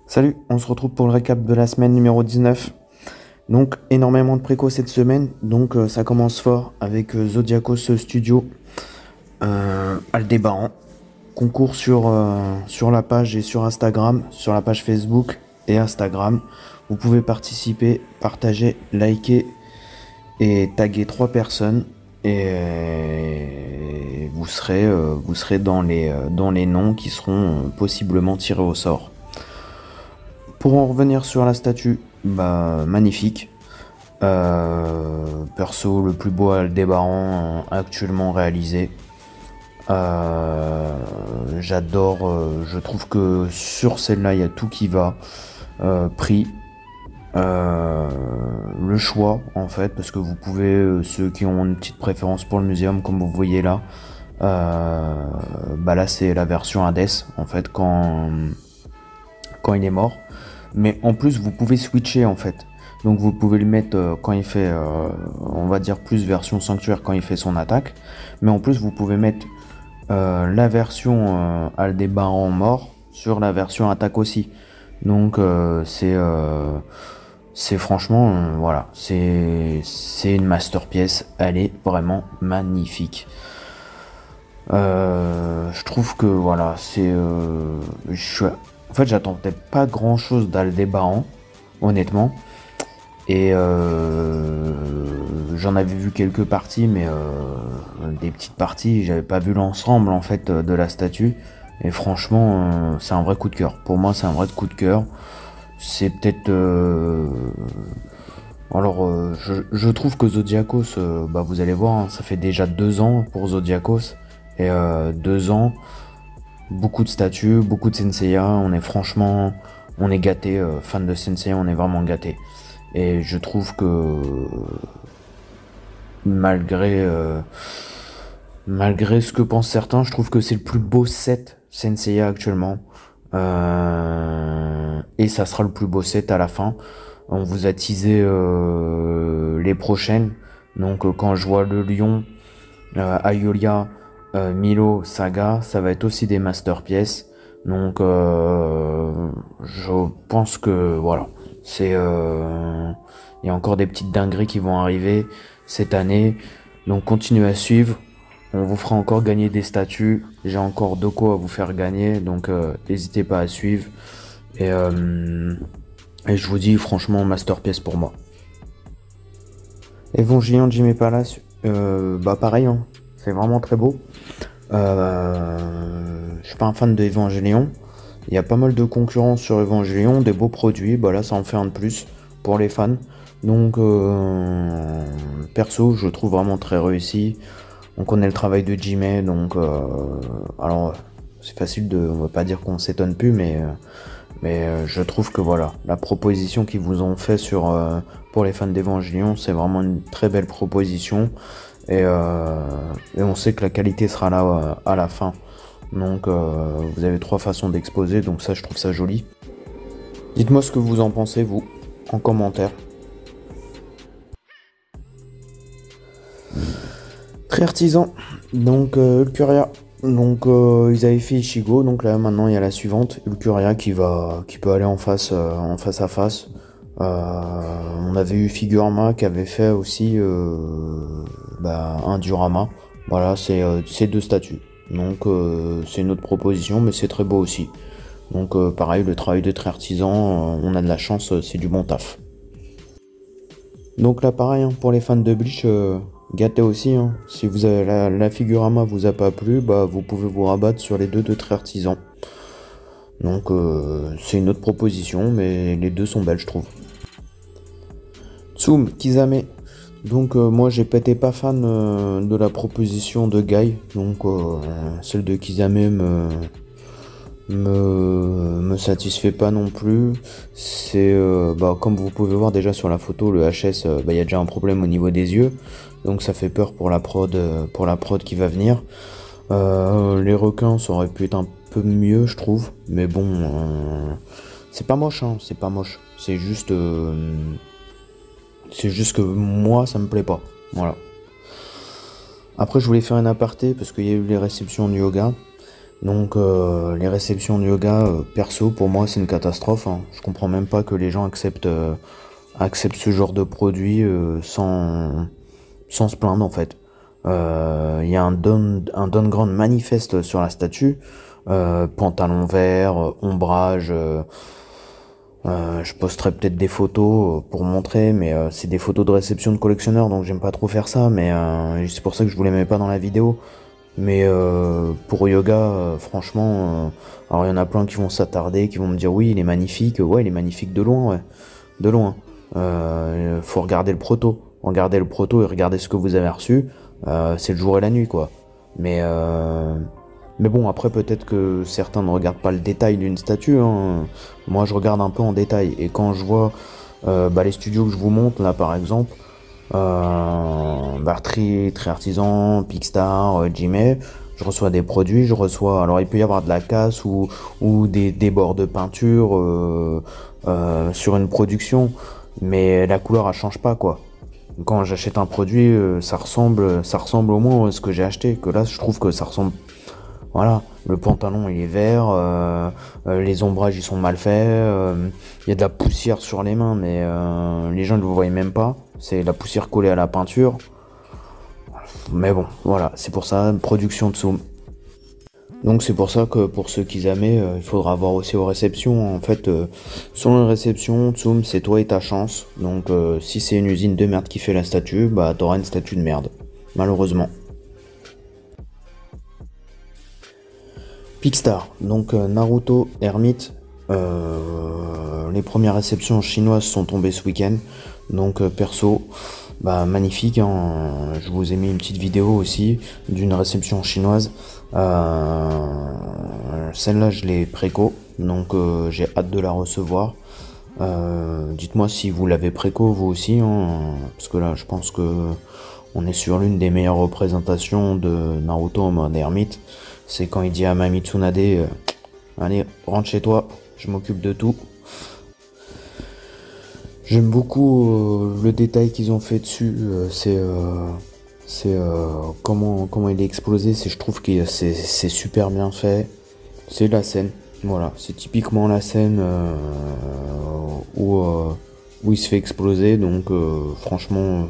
Salut, on se retrouve pour le récap de la semaine numéro 19. Donc énormément de préco cette semaine, donc ça commence fort avec Zodiacos Studio, Aldébaran. Concours sur la page et sur Instagram, sur la page Facebook et Instagram. Vous pouvez participer, partager, liker et taguer 3 personnes et vous serez dans les noms qui seront possiblement tirés au sort. Pour en revenir sur la statue, magnifique. Perso, le plus beau Aldébaran actuellement réalisé. J'adore, je trouve que sur celle-là, il y a tout qui va. Prix, le choix en fait, parce que vous pouvez, ceux qui ont une petite préférence pour le muséum, comme vous voyez là, là c'est la version Hades en fait quand il est mort. Mais en plus vous pouvez switcher en fait. Donc vous pouvez le mettre quand il fait, on va dire plus version sanctuaire quand il fait son attaque. Mais en plus vous pouvez mettre la version Aldébaran mort sur la version attaque aussi. Donc c'est franchement, voilà, c'est une masterpiece. Elle est vraiment magnifique. Je trouve que voilà, en fait, j'attendais pas grand chose d'Aldébaran, honnêtement. Et j'en avais vu quelques parties, mais des petites parties, j'avais pas vu l'ensemble en fait de la statue. Et franchement, c'est un vrai coup de cœur. Pour moi, c'est un vrai coup de cœur. C'est peut-être. Je trouve que Zodiacos, vous allez voir, hein, ça fait déjà 2 ans pour Zodiacos. Et 2 ans, beaucoup de statues, beaucoup de Senseiya. On est gâtés, fans de Senseiya, on est vraiment gâtés. Et je trouve que malgré ce que pensent certains, je trouve que c'est le plus beau set Senseiya actuellement. Et ça sera le plus beau set à la fin. On vous a teasé les prochaines. Donc quand je vois le lion, Ayolia, Milo, Saga, ça va être aussi des masterpieces. Donc je pense que voilà, il y a encore des petites dingueries qui vont arriver cette année. Donc continuez à suivre. On vous fera encore gagner des statues. J'ai encore de quoi vous faire gagner. Donc n'hésitez pas à suivre. Et je vous dis franchement, masterpiece pour moi. Évangélion Jimmy Palace, pareil, hein, c'est vraiment très beau. Je suis pas un fan de Évangélion. Il y a pas mal de concurrence sur Évangélion, des beaux produits. Là, ça en fait un de plus pour les fans. Donc, perso, je trouve vraiment très réussi. On connaît le travail de Jimmy, donc alors c'est facile on va pas dire qu'on s'étonne plus, mais je trouve que voilà, la proposition qu'ils vous ont fait pour les fans d'Evangelion, c'est vraiment une très belle proposition. Et on sait que la qualité sera là à la fin. Donc vous avez 3 façons d'exposer, donc ça je trouve ça joli. Dites-moi ce que vous en pensez vous, en commentaire. Très artisan, donc Ulcuria. Donc ils avaient fait Ichigo, donc là maintenant il y a la suivante, Ulcuria qui peut aller en face à face. On avait eu Figurama qui avait fait aussi un diorama. Voilà, c'est 2 statues. Donc c'est une autre proposition, mais c'est très beau aussi. Donc pareil, le travail de très artisan, on a de la chance, c'est du bon taf. Donc là pareil, hein, pour les fans de Bleach, gâtez aussi, hein. Si vous avez la Figurama vous a pas plu, vous pouvez vous rabattre sur les 2 de très artisan. Donc c'est une autre proposition, mais les 2 sont belles je trouve. Tsum, Kizame. Donc moi j'étais pas fan de la proposition de Guy, donc celle de Kizame me satisfait pas non plus. C'est comme vous pouvez voir déjà sur la photo, le HS, il y a déjà un problème au niveau des yeux, donc ça fait peur pour la prod qui va venir. Les requins, ça aurait pu être un peu mieux je trouve, mais bon, c'est pas moche, hein, c'est pas moche, c'est juste que moi ça me plaît pas, voilà. Après je voulais faire un aparté parce qu'il y a eu les réceptions de yoga. Donc les réceptions de yoga, perso, pour moi c'est une catastrophe, hein. Je comprends même pas que les gens acceptent ce genre de produit sans se plaindre en fait. Il y a un downgrade manifeste sur la statue, pantalon vert, ombrage. Je posterai peut-être des photos pour montrer, mais c'est des photos de réception de collectionneurs, donc j'aime pas trop faire ça, mais c'est pour ça que je vous les mets pas dans la vidéo. Mais pour yoga, franchement, alors il y en a plein qui vont s'attarder, qui vont me dire oui, il est magnifique, ouais, il est magnifique de loin, ouais, de loin. Faut regarder le proto, regardez le proto et regardez ce que vous avez reçu, c'est le jour et la nuit, quoi. Mais bon, après peut-être que certains ne regardent pas le détail d'une statue, hein. Moi, je regarde un peu en détail, et quand je vois les studios que je vous montre là, par exemple. Tri Artisan, Picstar, Jimé, je reçois des produits, alors il peut y avoir de la casse ou des bords de peinture sur une production, mais la couleur elle change pas quoi. Quand j'achète un produit, ça ressemble au moins à ce que j'ai acheté, que là je trouve que ça ressemble. Voilà, le pantalon il est vert, les ombrages ils sont mal faits, il y a de la poussière sur les mains, mais les gens ne le voient même pas. C'est la poussière collée à la peinture. Mais bon, voilà, c'est pour ça, production Tsum. Donc c'est pour ça que pour ceux qui aimaient, il faudra voir aussi aux réceptions. En fait, sur les réceptions, Tsum c'est toi et ta chance. Donc si c'est une usine de merde qui fait la statue, bah t'auras une statue de merde. Malheureusement. Picstar, donc Naruto, Hermite, les premières réceptions chinoises sont tombées ce week-end, donc perso, bah magnifique, hein. Je vous ai mis une petite vidéo aussi d'une réception chinoise, celle-là je l'ai préco, donc j'ai hâte de la recevoir. Dites-moi si vous l'avez préco vous aussi, hein, parce que là je pense que on est sur l'une des meilleures représentations de Naruto en mode ermite. C'est quand il dit à Mami Tsunade, allez, rentre chez toi, je m'occupe de tout. J'aime beaucoup le détail qu'ils ont fait dessus. Comment il est explosé. Je trouve que c'est super bien fait. C'est la scène. Voilà, c'est typiquement la scène où il se fait exploser. Donc franchement,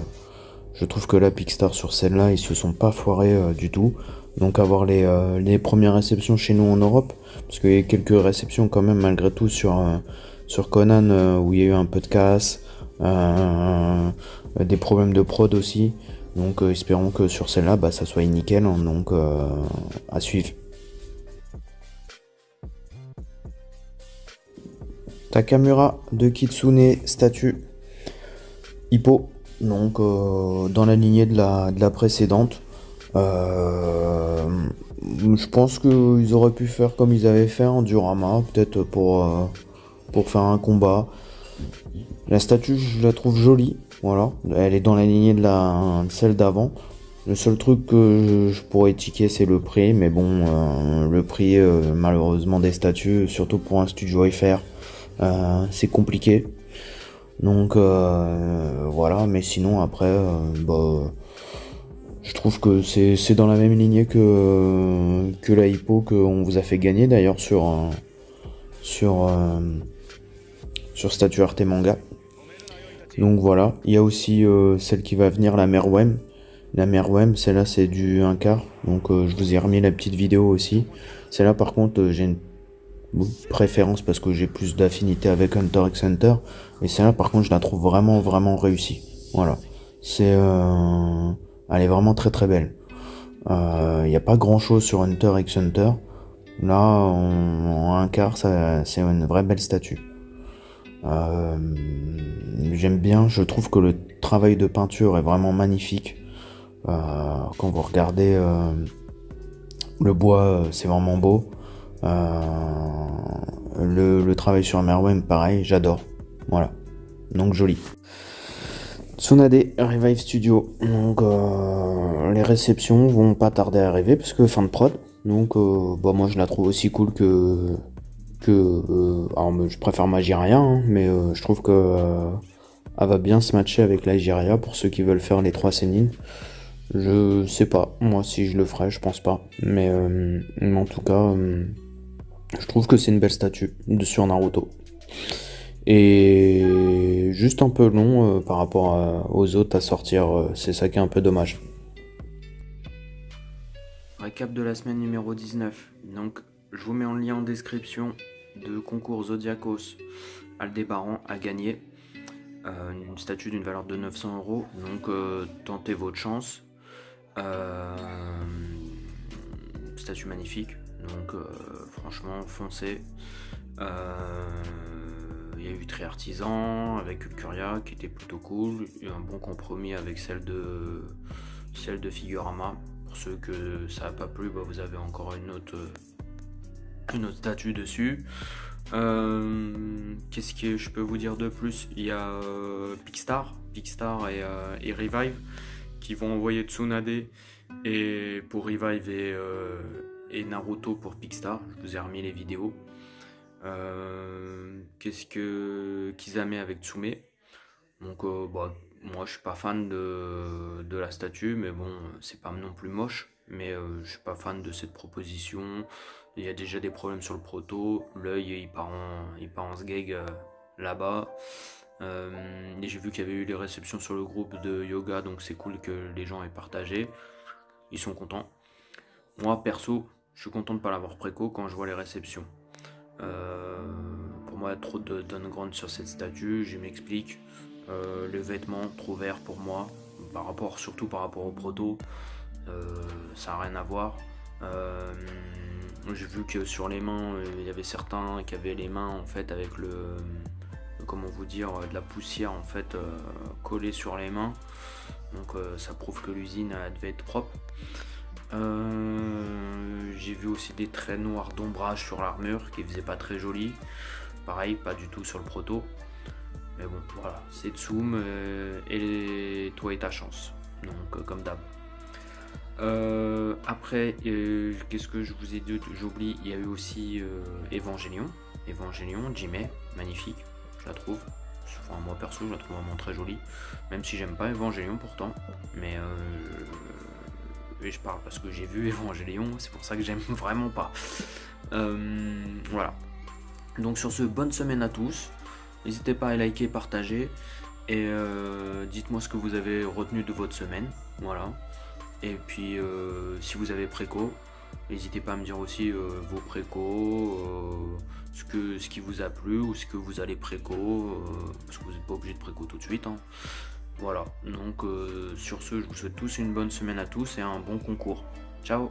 je trouve que la Picstar sur celle-là, ils se sont pas foirés du tout. Donc avoir les premières réceptions chez nous en Europe, parce qu'il y a quelques réceptions quand même malgré tout sur Conan où il y a eu un peu de casse, des problèmes de prod aussi. Donc espérons que sur celle-là, bah, ça soit nickel, hein, donc à suivre. Takamura de Kitsune statue Hippo, donc dans la lignée de la précédente. Je pense qu'ils auraient pu faire comme ils avaient fait en Diorama, peut-être pour faire un combat. La statue, je la trouve jolie, voilà. Elle est dans la lignée de celle d'avant. Le seul truc que je pourrais tiquer, c'est le prix, mais bon, le prix, malheureusement, des statues, surtout pour un studio FR, c'est compliqué. Donc voilà, mais sinon après, je trouve que c'est dans la même lignée que la Hippo qu'on vous a fait gagner d'ailleurs sur Statue Arte Manga. Donc voilà, il y a aussi celle qui va venir, la Merwem. La Merwem, celle-là c'est du 1/4, donc je vous ai remis la petite vidéo aussi. Celle-là par contre j'ai une préférence parce que j'ai plus d'affinité avec Hunter x Hunter. Et celle-là par contre je la trouve vraiment vraiment réussie. Voilà, elle est vraiment très très belle. Il n'y a pas grand chose sur Hunter x Hunter. Là en 1/4 c'est une vraie belle statue. J'aime bien, je trouve que le travail de peinture est vraiment magnifique. Quand vous regardez le bois, c'est vraiment beau. Le travail sur Merwem, pareil, j'adore. Voilà, donc joli. Tsunade Revive Studio, donc les réceptions vont pas tarder à arriver parce que fin de prod. Donc moi je la trouve aussi cool que alors je préfère ma Jiraiya, hein, mais je trouve que elle va bien se matcher avec la Jiraiya pour ceux qui veulent faire les 3 Sennin. Je sais pas, moi si je le ferais, je pense pas. Mais en tout cas, je trouve que c'est une belle statue sur Naruto. Et juste un peu long par rapport aux autres à sortir, c'est ça qui est un peu dommage. Récap de la semaine numéro 19. Donc, je vous mets en lien en description de concours Zodiacos. Aldébaran a gagné une statue d'une valeur de 900 €. Donc, tentez votre chance. Statue magnifique. Donc, franchement, foncez. Il y a eu Très Artisan avec Curia qui était plutôt cool. Il y a eu un bon compromis avec celle de Figurama. Pour ceux que ça n'a pas plu, bah, vous avez encore une autre statue dessus. Qu'est-ce que je peux vous dire de plus? Il y a Picstar et Revive qui vont envoyer Tsunade et pour Revive et Naruto pour Picstar. Je vous ai remis les vidéos. Qu'est-ce que Kisame avec Tsume. Donc bah, moi je suis pas fan de la statue, mais bon c'est pas non plus moche, mais je suis pas fan de cette proposition. Il y a déjà des problèmes sur le proto, l'œil il part en sgeg là-bas. Et j'ai vu qu'il y avait eu les réceptions sur le groupe de yoga, donc c'est cool que les gens aient partagé, ils sont contents. Moi perso je suis content de pas l'avoir préco quand je vois les réceptions. Pour moi il y a trop de downgrade sur cette statue, je m'explique. Le vêtement trop vert pour moi, surtout par rapport au proto, ça n'a rien à voir. J'ai vu que sur les mains il y avait certains qui avaient les mains en fait avec comment vous dire, de la poussière en fait collée sur les mains, donc ça prouve que l'usine devait être propre. J'ai vu aussi des traits noirs d'ombrage sur l'armure qui faisaient pas très joli, pareil pas du tout sur le proto, mais bon voilà, c'est Tsum et toi et ta chance, donc comme d'hab. Après qu'est-ce que je vous ai dit, j'oublie, il y a eu aussi Evangelion, Jime, magnifique je la trouve. Enfin, moi perso je la trouve vraiment très jolie, même si j'aime pas Evangelion pourtant, mais et je parle parce que j'ai vu Evangelion, c'est pour ça que j'aime vraiment pas. Voilà. Donc sur ce, bonne semaine à tous. N'hésitez pas à liker, partager. Et dites-moi ce que vous avez retenu de votre semaine. Voilà. Et puis si vous avez préco, n'hésitez pas à me dire aussi vos préco, ce qui vous a plu ou ce que vous allez préco, parce que vous n'êtes pas obligé de préco tout de suite, hein. Voilà, donc sur ce, je vous souhaite tous une bonne semaine à tous et un bon concours. Ciao!